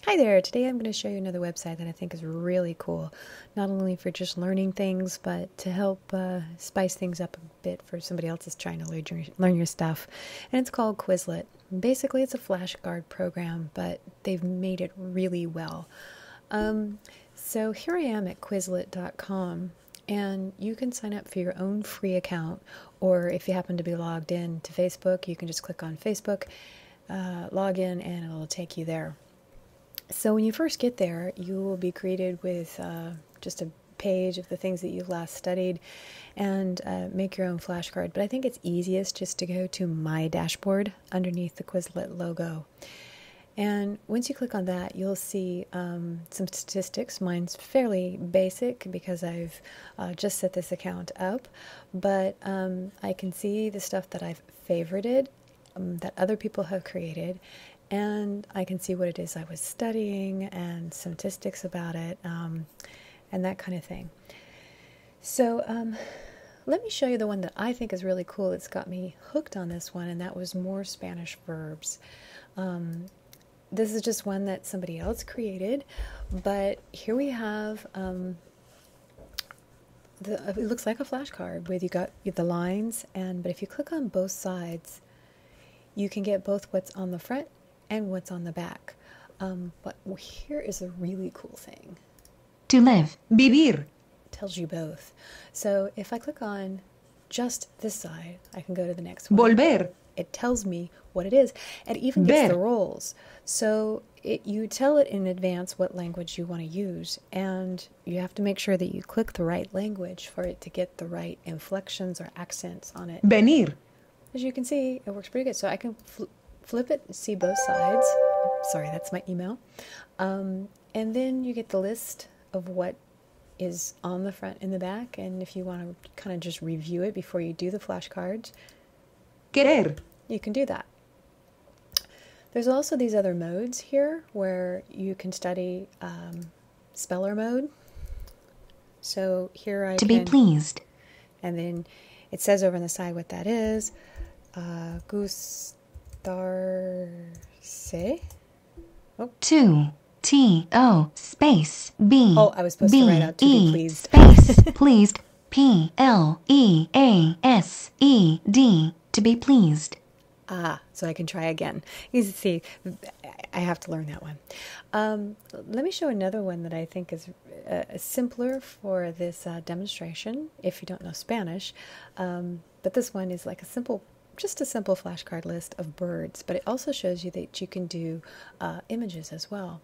Hi there, today I'm going to show you another website that I think is really cool, not only for just learning things, but to help spice things up a bit for somebody else that's trying to learn your stuff. And it's called Quizlet. Basically, it's a flashcard program, but they've made it really well. So here I am at Quizlet.com, and you can sign up for your own free account, or if you happen to be logged in to Facebook, you can just click on Facebook, log in, and it'll take you there. So when you first get there, you will be greeted with just a page of the things that you've last studied and make your own flashcard. But I think it's easiest just to go to My Dashboard underneath the Quizlet logo. And once you click on that, you'll see some statistics. Mine's fairly basic because I've just set this account up. But I can see the stuff that I've favorited, that other people have created. And I can see what it is I was studying and some statistics about it and that kind of thing. So let me show you the one that I think is really cool. It's got me hooked on this one, and that was more Spanish verbs. This is just one that somebody else created, but here we have, it looks like a flashcard with you got the lines, but if you click on both sides, you can get both what's on the front and what's on the back. But here is a really cool thing. To live, vivir. It tells you both. So if I click on just this side, I can go to the next one. Volver. It tells me what it is. It even gets the roles. So you tell it in advance what language you want to use, and you have to make sure that you click the right language for it to get the right inflections or accents on it. Venir. As you can see, it works pretty good. So I can flip it and see both sides. Sorry, that's my email. And then you get the list of what is on the front and the back. And if you want to kind of just review it before you do the flashcards, Querer. you can do that. There's also these other modes here where you can study speller mode. So here I To be pleased. And then it says over on the side what that is. Gustarse. Oh. 2 T-O space B. Oh, I was supposed to write out to be pleased. Space pleased. P-L-E-A-S-E-D. To be pleased. So I can try again. You see, I have to learn that one. Let me show another one that I think is simpler for this demonstration, if you don't know Spanish. But this one is like just a simple flashcard list of birds, but it also shows you that you can do images as well.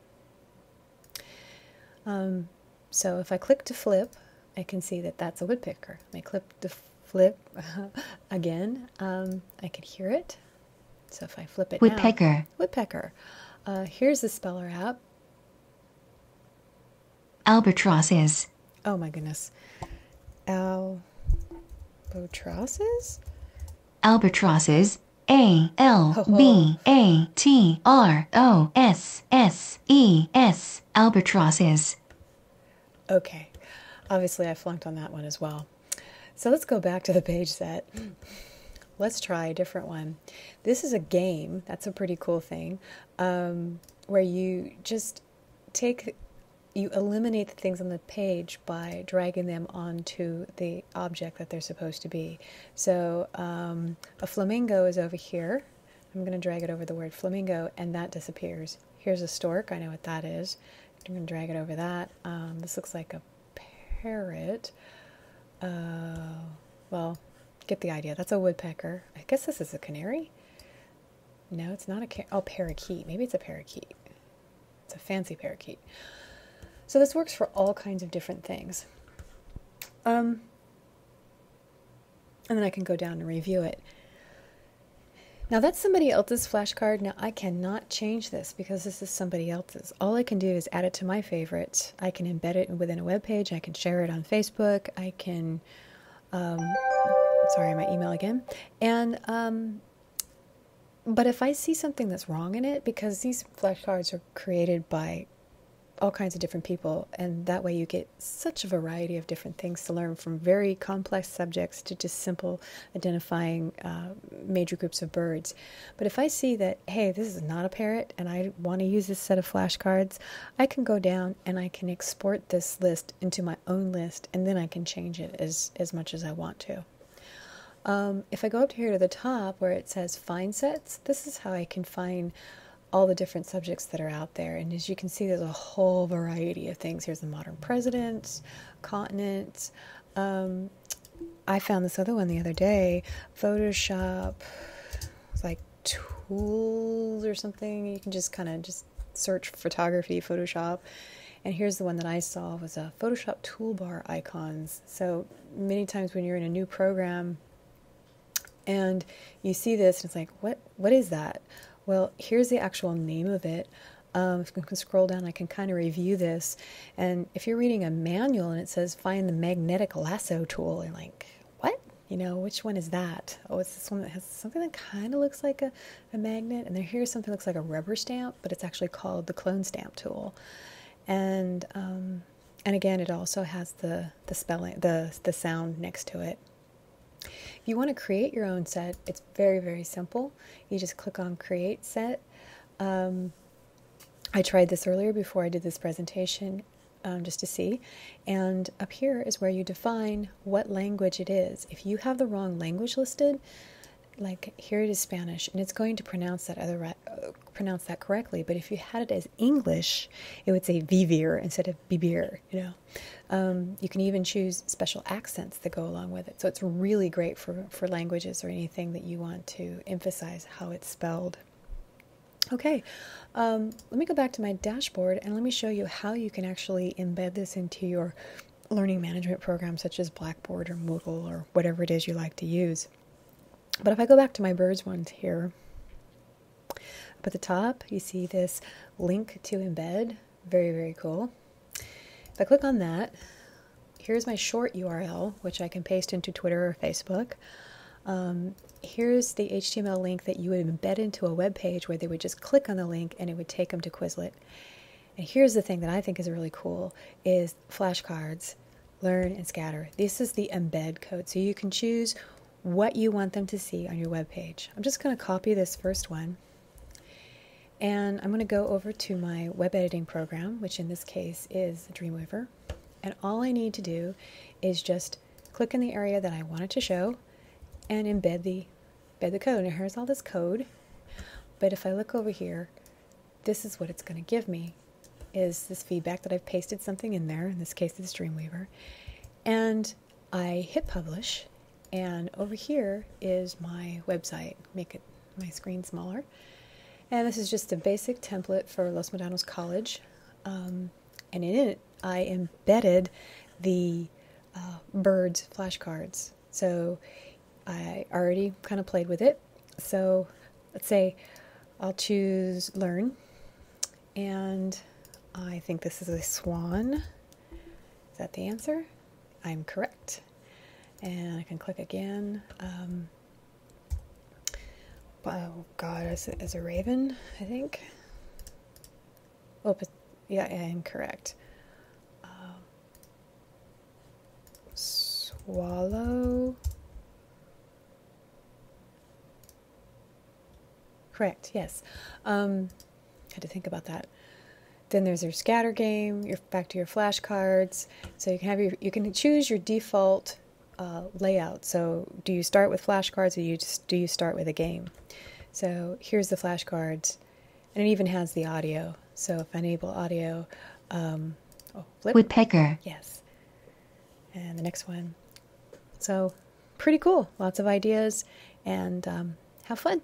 So if I click to flip, I can see that that's a woodpecker. I click to flip again, I can hear it. So if I flip it Woodpecker. now, woodpecker. Here's the speller app. Albatrosses. Oh my goodness. Albatrosses? Albatrosses. A-L-B-A-T-R-O-S-S-E-S. Albatrosses. Okay. Obviously I flunked on that one as well. So let's go back to the page set. Let's try a different one. This is a game. That's a pretty cool thing, where you just you eliminate the things on the page by dragging them onto the object that they're supposed to be. So a flamingo is over here. I'm going to drag it over the word flamingo, and that disappears. Here's a stork. I know what that is. I'm going to drag it over that. This looks like a parrot. Well, get the idea. That's a woodpecker. I guess this is a canary. No, it's not a parakeet. Maybe it's a parakeet. It's a fancy parakeet. So this works for all kinds of different things. And then I can go down and review it. Now that's somebody else's flashcard. Now I cannot change this because this is somebody else's. All I can do is add it to my favorites. I can embed it within a web page. I can share it on Facebook. I can, sorry, my email again. And, but if I see something that's wrong in it, because these flashcards are created by all kinds of different people, and that way you get such a variety of different things to learn, from very complex subjects to just simple identifying major groups of birds. But if I see that, hey, this is not a parrot and I want to use this set of flashcards, I can go down and I can export this list into my own list, and then I can change it as much as I want to. If I go up here to the top where it says find sets, this is how I can find all the different subjects that are out there. And as you can see, there's a whole variety of things. Here's the modern presidents, continents. I found this other one the other day, Photoshop. It's like tools or something. You can just kind of just search photography, Photoshop. And here's the one that I saw, was a Photoshop toolbar icons. So many times when you're in a new program and you see this, and it's like, what is that? Well, here's the actual name of it. If you can scroll down, I can kind of review this. And if you're reading a manual and it says find the magnetic lasso tool, and like, what? You know, which one is that? Oh, it's this one that has something that kind of looks like a magnet. And then here's something that looks like a rubber stamp, but it's actually called the clone stamp tool. And again, it also has the spelling, the sound next to it. If you want to create your own set, it's very, very simple. You just click on Create Set. I tried this earlier before I did this presentation, just to see. And up here is where you define what language it is. If you have the wrong language listed, like here it is Spanish, and it's going to pronounce that correctly. But if you had it as English, it would say vivir instead of bibir. You know, you can even choose special accents that go along with it. So it's really great for languages or anything that you want to emphasize how it's spelled. Okay, let me go back to my dashboard and let me show you how you can actually embed this into your learning management program, such as Blackboard or Moodle or whatever it is you like to use. But if I go back to my birds ones here, up at the top, you see this link to embed. Very, very cool. If I click on that, here's my short URL, which I can paste into Twitter or Facebook. Here's the HTML link that you would embed into a web page where they would just click on the link and it would take them to Quizlet. And here's the thing that I think is really cool, is flashcards, learn and scatter. This is the embed code. So you can choose what you want them to see on your web page. I'm just going to copy this first one, and I'm going to go over to my web editing program, which in this case is Dreamweaver. And all I need to do is just click in the area that I want it to show and embed the code. And here's all this code. But if I look over here, this is what it's going to give me, is this feedback that I've pasted something in there. In this case, it's Dreamweaver. And I hit publish. And over here is my website. Make it my screen smaller. And this is just a basic template for Los Medanos College. And in it, I embedded the birds flashcards. So I already kind of played with it. So let's say I'll choose Learn. And I think this is a swan. Is that the answer? I'm correct. And I can click again. Oh God, as a raven, I think. Oh, but yeah, I am correct. Swallow. Correct. Yes. Had to think about that. Then there's your scatter game. You're back to your flashcards. So you can have you can choose your default layout. So do you start with flashcards, or do you start with a game? So here's the flashcards, and it even has the audio. So if I enable audio, flip. Woodpecker. Yes. And the next one. So pretty cool. Lots of ideas, and have fun.